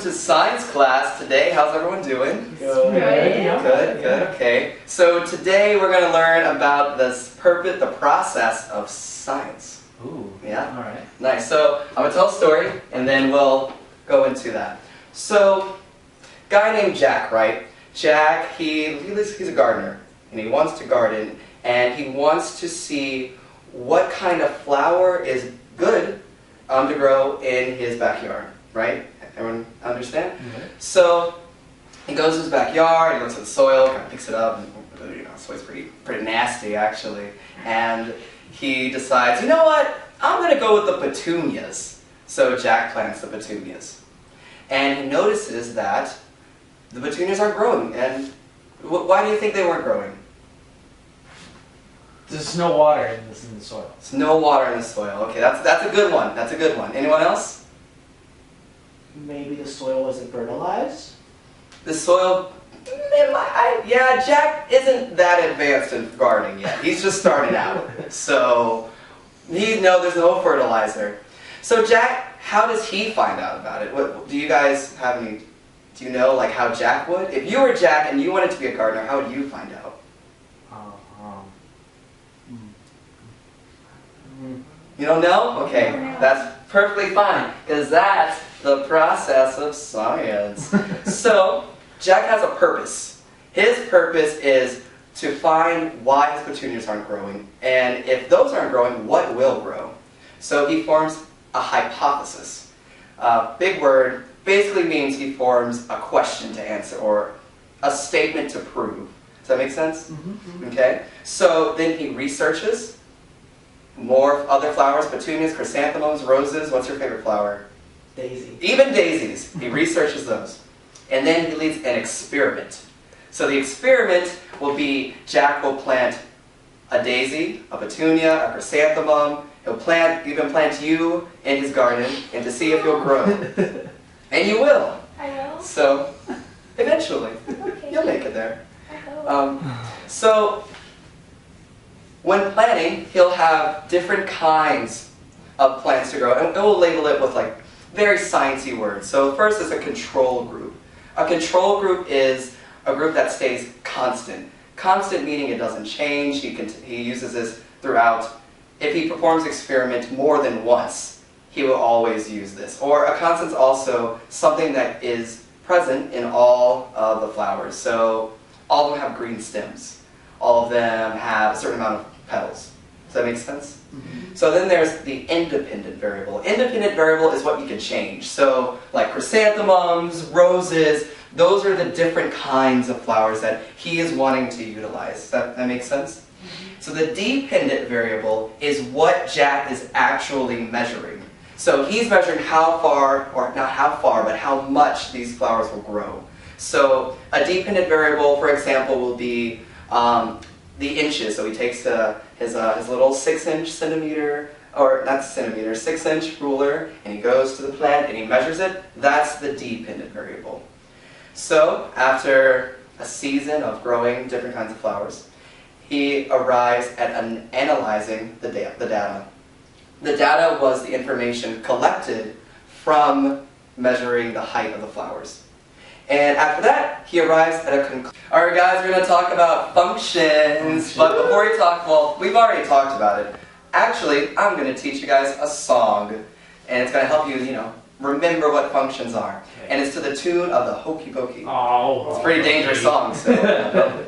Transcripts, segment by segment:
To science class today. How's everyone doing? Good. Good, okay. So today we're going to learn about the process of science. Ooh. Yeah? Alright. Nice. So I'm going to tell a story and then we'll go into that. So, guy named Jack, right? Jack, he's a gardener and he wants to garden and he wants to see what kind of flower is good to grow in his backyard, right? Everyone understand? Mm-hmm. So he goes to his backyard, he looks at the soil, kind of picks it up, and soil's pretty nasty actually. And he decides, you know what? I'm going to go with the petunias. So Jack plants the petunias. And he notices that the petunias aren't growing. And why do you think they weren't growing? There's no water in the soil. There's no water in the soil. Okay, that's a good one. That's a good one. Anyone else? Maybe the soil wasn't fertilized? The soil, yeah, Jack isn't that advanced in gardening yet. He's just starting out. So, there's no fertilizer. So Jack, how does he find out about it? Do you guys have any, do you know like how Jack would? If you were Jack and you wanted to be a gardener, how would you find out? You don't know? Okay, that's perfectly fine, because that's the process of science. So, Jack has a purpose. His purpose is to find why his petunias aren't growing, and if those aren't growing, what will grow? So he forms a hypothesis. Big word, basically means he forms a question to answer, or a statement to prove. Does that make sense? Mm-hmm. Okay? So then he researches more other flowers, petunias, chrysanthemums, roses. What's your favorite flower? Daisy. Even daisies. He researches those. And then he leads an experiment. So the experiment will be Jack will plant a daisy, a petunia, a chrysanthemum. He'll even plant you in his garden and to see if you'll grow. And you will. I will. So, eventually. Okay. You'll make it there. I hope. So, when planting, he'll have different kinds of plants to grow, and we'll label it with like very sciencey words. So first is a control group. A control group is a group that stays constant. Constant meaning it doesn't change. He uses this throughout. If he performs experiment more than once, he will always use this. Or a constant is also something that is present in all of the flowers. So all of them have green stems. All of them have a certain amount of petals. Does that make sense? Mm-hmm. So then there's the independent variable. Independent variable is what you can change. So like chrysanthemums, roses, those are the different kinds of flowers that he is wanting to utilize. That makes sense? Mm-hmm. So the dependent variable is what Jack is actually measuring. So he's measuring how far, or not how far, but how much these flowers will grow. So a dependent variable, for example, will be the inches. So he takes his little 6-inch ruler, and he goes to the plant and he measures it. That's the dependent variable. So after a season of growing different kinds of flowers, he arrives at analyzing the data. The data was the information collected from measuring the height of the flowers. And after that, he arrives at a conclusion. Alright guys, we're going to talk about functions. But before we talk, well, we've already talked about it. Actually, I'm going to teach you guys a song. And it's going to help you, remember what functions are. And it's to the tune of the Hokey Pokey. Oh. It's a pretty dangerous song, so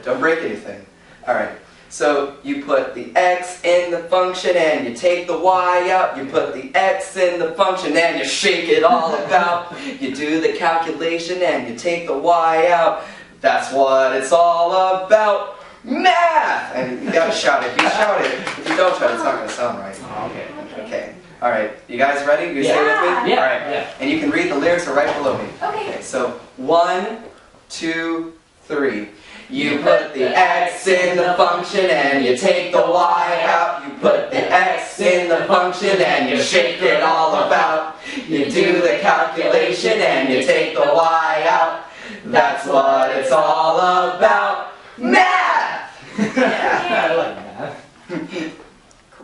don't break anything. Alright, so you put the X in the function and you take the Y out. You put the X in the function and you shake it all about. You do the calculation and you take the Y out. That's what it's all about. Math! And you gotta shout it. If you shout it, if you don't shout it, it's not gonna sound right. Oh, okay. Okay. Alright, you guys ready? You stay with me? Yeah. Alright. Yeah. And you can read the lyrics are right below me. Okay. So 1, 2, 3. You put the X in the function and you take the Y out. You put the X in the function and you shake it all about. You do the calculation and you take the Y out. That's what it's all about. Math! I like math.